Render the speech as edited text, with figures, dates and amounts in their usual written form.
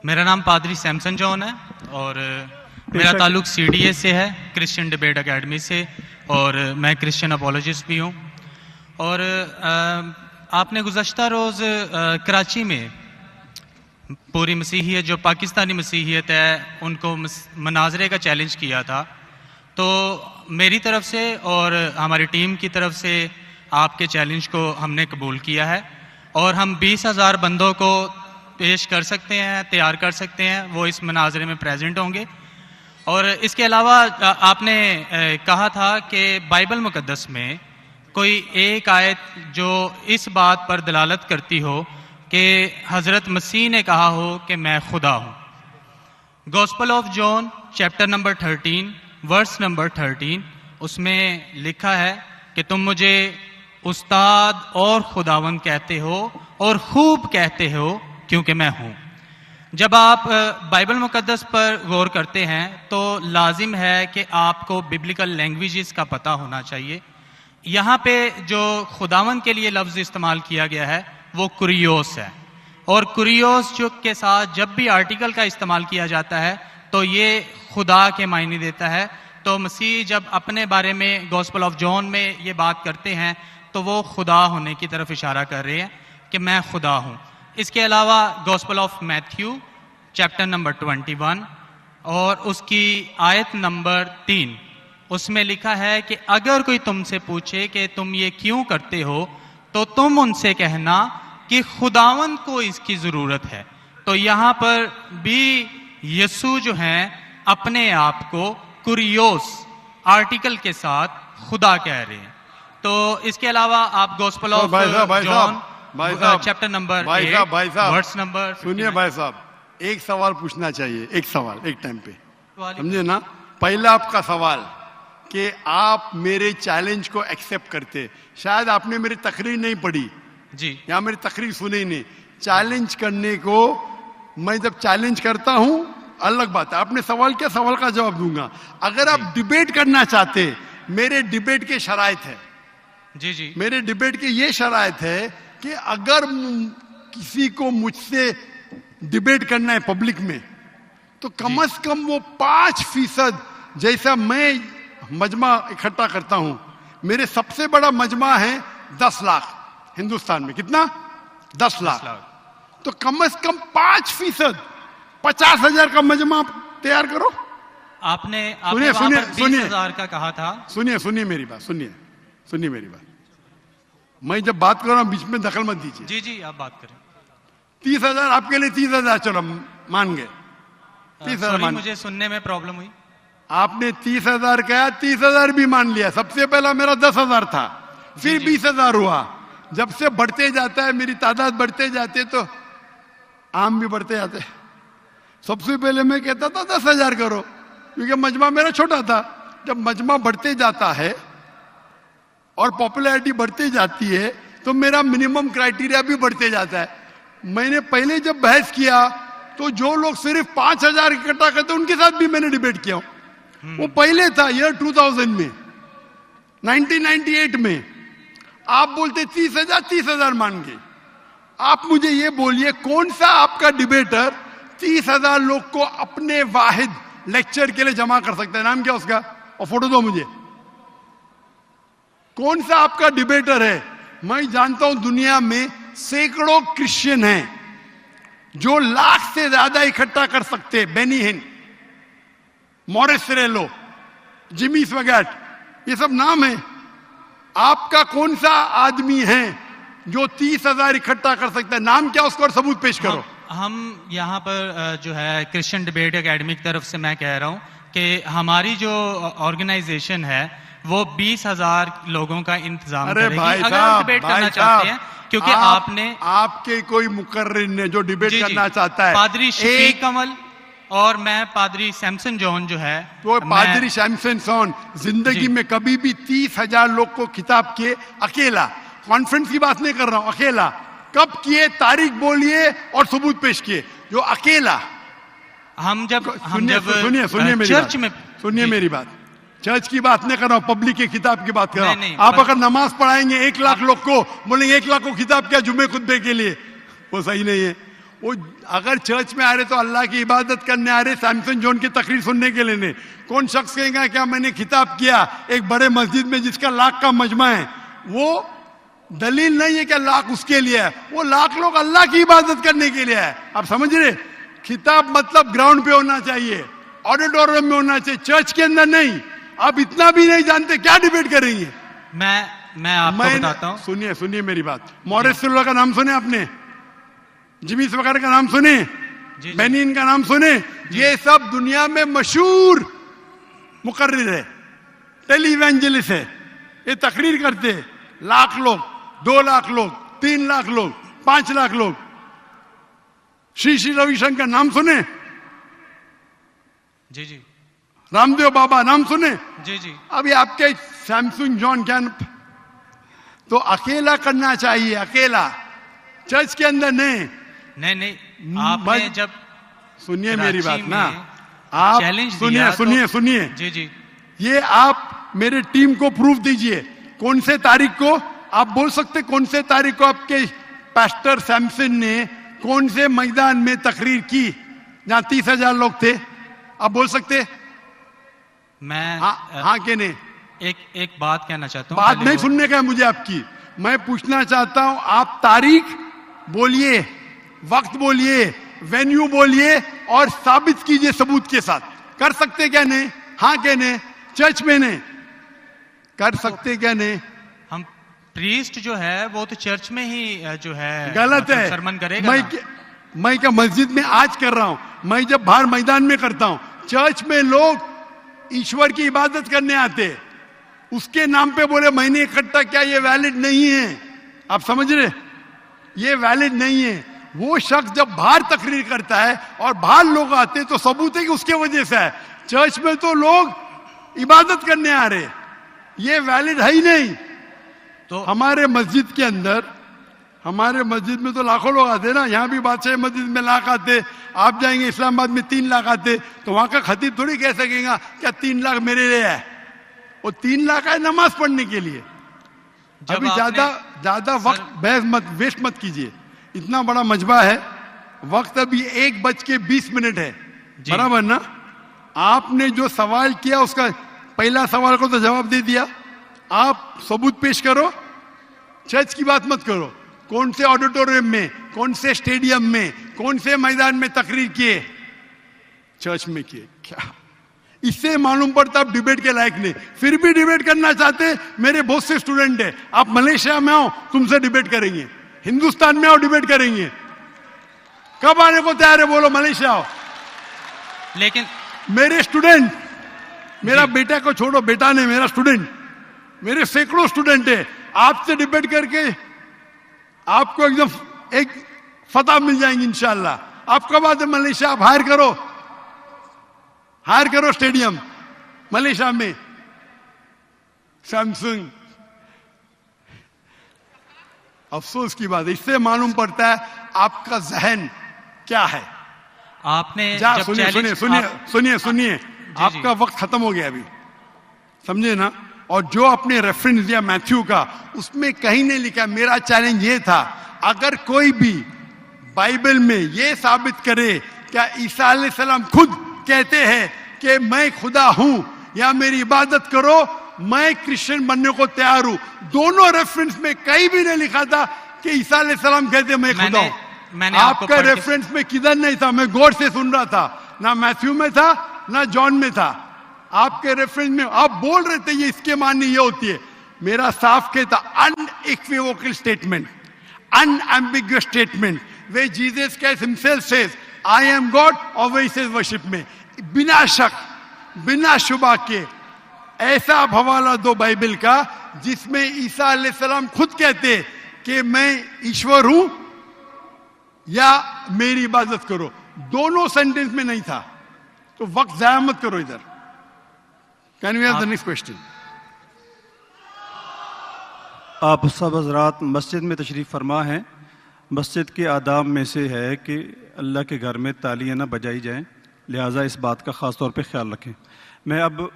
मेरा नाम पादरी सैमसन जॉन है और मेरा ताल्लुक CDA से है, क्रिश्चियन डिबेट एकेडमी से, और मैं क्रिश्चियन अपोलॉजिस्ट भी हूँ। और आपने गुज़श्ता रोज़ कराची में पूरी मसीहियत जो पाकिस्तानी मसीहियत है उनको मनाजरे का चैलेंज किया था, तो मेरी तरफ से और हमारी टीम की तरफ से आपके चैलेंज को हमने कबूल किया है और हम 20,000 बंदों को पेश कर सकते हैं, तैयार कर सकते हैं, वो इस मनाजरे में प्रेजेंट होंगे। और इसके अलावा आपने कहा था कि बाइबल मुकद्दस में कोई एक आयत जो इस बात पर दलालत करती हो कि हज़रत मसीह ने कहा हो कि मैं खुदा हूँ। Gospel of John chapter number 13 verse number 13 उसमें लिखा है कि तुम मुझे उस्ताद और खुदावंद कहते हो और खूब कहते हो क्योंकि मैं हूँ। जब आप बाइबल मुकद्दस पर गौर करते हैं तो लाजिम है कि आपको बिब्लिकल लैंग्वेजेस का पता होना चाहिए। यहाँ पे जो खुदावंद के लिए लफ्ज़ इस्तेमाल किया गया है वो कुरियोस है, और कुरियोस जो के साथ जब भी आर्टिकल का इस्तेमाल किया जाता है तो ये खुदा के मायने देता है। तो मसीह जब अपने बारे में गॉस्पेल ऑफ जॉन में ये बात करते हैं तो वो खुदा होने की तरफ इशारा कर रहे हैं कि मैं खुदा हूँ। इसके अलावा gospel of Matthew chapter number 21 और उसकी आयत नंबर 3 उसमें लिखा है कि अगर कोई तुमसे पूछे कि तुम ये क्यों करते हो तो तुम उनसे कहना कि खुदावंद को इसकी ज़रूरत है। तो यहाँ पर भी यीशु जो हैं अपने आप को कुरियोस आर्टिकल के साथ खुदा कह रहे हैं। तो इसके अलावा आप gospel of John chapter number 8 verse number, सुनिए भाई साहब, एक सवाल पूछना चाहिए, एक सवाल एक टाइम पे, समझे ना। पहला आपका सवाल कि आप मेरे चैलेंज को एक्सेप्ट करते, शायद आपने मेरी तकरीर नहीं पढ़ी जी, या मेरी तकरीर सुनी नहीं। चैलेंज करने को मैं जब चैलेंज करता हूं अलग बात है, आपने सवाल किया, सवाल का जवाब दूंगा। अगर आप डिबेट करना चाहते, मेरे डिबेट के शराइत है जी जी, मेरे डिबेट के ये शराइत है कि अगर किसी को मुझसे डिबेट करना है पब्लिक में तो कम से कम वो 5% जैसा मैं मजमा इकट्ठा करता हूं। मेरे सबसे बड़ा मजमा है 10 लाख हिंदुस्तान में। कितना? 10 लाख। तो कम से कम 5%, 50,000 का मजमा तैयार करो। आपने सुनिए सुनिए सुनिए 20,000 का कहा था। सुनिए मेरी बात, सुनिए मेरी बात। मैं जब बात कर रहा हूं बीच में दखल मत दीजिए। जी जी, आप बात करें। 30,000 आपके लिए 30,000, चलो मान गए। 30,000 मुझे सुनने में प्रॉब्लम हुई। आपने 30,000 कहा, 30,000 भी मान लिया। सबसे पहला मेरा 10,000 था, फिर 20,000 हुआ। जब से बढ़ते जाता है, मेरी तादाद बढ़ते जाते तो आम भी बढ़ते जाते। सबसे पहले मैं कहता था 10,000 करो, क्योंकि मजमा मेरा छोटा था। जब मजमा बढ़ते जाता है और पॉपुलैरिटी बढ़ती जाती है तो मेरा मिनिमम क्राइटेरिया भी बढ़ते जाता है। मैंने पहले जब बहस किया तो जो लोग सिर्फ 5,000 इकट्ठा करते उनके साथ भी मैंने डिबेट किया। वो पहले था ईयर 2000 में, 1998 में। आप बोलते 30,000 मान गए। आप मुझे ये बोलिए कौन सा आपका डिबेटर 30,000 लोग को अपने वाहिद लेक्चर के लिए जमा कर सकता है? नाम क्या उसका, और फोटो दो मुझे। कौन सा आपका डिबेटर है? मैं जानता हूं दुनिया में सैकड़ों क्रिश्चियन हैं जो लाख से ज्यादा इकट्ठा कर सकते। बेनी हिन, मॉरिस रेलो, जिमी स्वगैट, ये सब नाम है। आपका कौन सा आदमी है जो 30,000 इकट्ठा कर सकता है? नाम क्या उसका और सबूत पेश करो। हम यहाँ पर जो है क्रिश्चियन डिबेट एकेडमी की तरफ से मैं कह रहा हूँ कि हमारी जो ऑर्गेनाइजेशन है वो 20,000 लोगों का इंतजाम करेगी। अगर हम डिबेट करना चाहते हैं, क्योंकि आपके कोई मुकर्रिर ने जो डिबेट करना चाहता है, पादरी शफीक कमल और मैं पादरी सैमसन जॉन जो है, तो पादरी सैमसन जॉन जिंदगी में कभी भी 30,000 लोग को खिताब किए अकेला, कॉन्फ्रेंस की बात नहीं कर रहा हूं, अकेला कब किए? तारीख बोलिए और सबूत पेश किए। जो अकेला हम जब सुनिए मेरी चर्च में, सुनिए मेरी बात, चर्च की बात नहीं कर रहा हूं, पब्लिक की किताब की बात कर रहा हूं। आप अगर नमाज पढ़ाएंगे 1 लाख लोग को, बोलेंगे 1 लाख को किताब क्या जुम्मे खुतबे के लिए, वो सही नहीं है। वो अगर चर्च में आ रहे तो अल्लाह की इबादत करने आ रहे, सैमसन जॉन की तकरीर सुनने के लिए नहीं। कौन शख्स कहेगा क्या मैंने खिताब किया एक बड़े मस्जिद में जिसका लाख का मजमा है, वो दलील नहीं है कि लाख उसके लिए है, वो लाख लोग अल्लाह की इबादत करने के लिए है। आप समझ रहे? खिताब मतलब ग्राउंड पे होना चाहिए, ऑडिटोरियम में होना चाहिए, चर्च के अंदर नहीं। आप इतना भी नहीं जानते, क्या डिबेट करेंगे? मैं आपको बताता हूँ। सुनिए मेरी बात। मॉरिस सिल्वा का नाम सुने आपने? जिमी वगैरह का नाम सुने? बेनिन का नाम सुने? ये सब दुनिया में मशहूर मुकर्रिर है, टेली इवेंजलिस्ट है। ये तकरीर करते हैं, लाख लोग, 2 लाख लोग, 3 लाख लोग, 5 लाख लोग। श्री रविशंकर नाम सुने? जी। रामदेव बाबा नाम सुने? जी। अभी आपके सैमसंग जॉन क्या? तो अकेला करना चाहिए, अकेला, चर्च के अंदर नहीं। आपने जब सुनिए मेरी बात ना, आप सुनिए जी। ये आप मेरे टीम को प्रूफ दीजिए। कौन से तारीख को आप बोल सकते? कौन से तारीख को आपके पास्टर सैमसन ने कौन से मैदान में तकरीर की जहां 30,000 लोग थे? आप बोल सकते? मैं हाँ के नहीं? एक बात कहना चाहता हूँ। बात नहीं सुनने का है मुझे आपकी, मैं पूछना चाहता हूं। आप तारीख बोलिए, वक्त बोलिए, वेन्यू बोलिए और साबित कीजिए सबूत के साथ। कर सकते क्या नहीं? हाँ के नहीं? चर्च में नहीं कर सकते क्या नहीं? हम प्रीस्ट जो है वो तो चर्च में ही जो है गलत है, सरमन करेगा। मैं क्या मस्जिद में आज कर रहा हूं? मैं जब बाहर मैदान में करता हूं। चर्च में लोग ईश्वर की इबादत करने आते, उसके नाम पे बोले मैंने इकट्ठा किया, ये वैलिड नहीं है। आप समझ रहे? ये वैलिड नहीं है। वो शख्स जब बाहर तकरीर करता है और बाहर लोग आते हैं तो सबूत है कि उसके वजह से है। चर्च में तो लोग इबादत करने आ रहे, ये वैलिड है ही नहीं। तो हमारे मस्जिद के अंदर, हमारे मस्जिद में तो लाखों लोग आते ना। यहाँ भी बादशाह मस्जिद में लाख आते, आप जाएंगे इस्लामाबाद में 3 लाख आते, तो वहां का खतीब थोड़ी कह सकेगा क्या 3 लाख मेरे लिए है। वो 3 लाख है नमाज पढ़ने के लिए। अभी ज्यादा वक्त बहस मत, वेस्ट मत कीजिए। इतना बड़ा मजबा है, वक्त अभी 1:20 है, बराबर ना? आपने जो सवाल किया उसका पहला सवाल को तो जवाब दे दिया। आप सबूत पेश करो, चर्च की बात मत करो। कौन से ऑडिटोरियम में, कौन से स्टेडियम में, कौन से मैदान में तकरीर किए? चर्च में किए। क्या इससे मालूम पड़ता आप डिबेट के लायक नहीं? फिर भी डिबेट करना चाहते। मेरे बहुत से स्टूडेंट है, आप मलेशिया में आओ तुमसे डिबेट करेंगे, हिंदुस्तान में आओ डिबेट करेंगे। कब आने को तैयार है बोलो? मलेशिया आओ। लेकिन मेरे स्टूडेंट, मेरा बेटा को छोड़ो, बेटा नहीं, मेरा स्टूडेंट, मेरे सैकड़ों स्टूडेंट है, आपसे डिबेट करके आपको एकदम एक फतह मिल जाएंगे इंशाल्लाह। आप कब आते मलेशिया? आप हायर करो स्टेडियम मलेशिया में। सैमसंग, अफसोस की बात है, इससे मालूम पड़ता है आपका जहन क्या है। आपने सुनिए आपका वक्त खत्म हो गया अभी, समझे ना? और जो आपने रेफरेंस दिया मैथ्यू का, उसमें कहीं नहीं लिखा। मेरा चैलेंज ये था, अगर कोई भी बाइबल में ये साबित करे क्या ईसा अलैहिस्सलाम खुद कहते हैं कि मैं खुदा हूं या मेरी इबादत करो, मैं क्रिश्चियन बनने को तैयार हूं। दोनों रेफरेंस में कहीं भी नहीं लिखा था कि ईसा अलैहिस्सलाम कहते मैं खुदा हूं। आपका रेफरेंस में किधर नहीं था? मैं गौर से सुन रहा था, ना मैथ्यू में था ना जॉन में था। आपके रेफरेंस में आप बोल रहे थे ये इसके माननी ये होती है। मेरा साफ कहता unequivocal statement, unambiguous statement, way Jesus Christ himself says I am God और वे सेज वर्शिप में, बिना शक बिना शुबा के ऐसा आप हवाला दो बाइबल का जिसमें ईसा अलैहिस्सलाम खुद कहते कि मैं ईश्वर हूं या मेरी इबादत करो। दोनों सेंटेंस में नहीं था, तो वक्त जाया मत करो इधर। Can we have the next question? आप सब हजरात मस्जिद में तशरीफ़ फरमा हैं। मस्जिद के आदाब में से है कि अल्लाह के घर में तालियां ना बजाई जाएं, लिहाजा इस बात का ख़ास तौर पे ख्याल रखें। मैं अब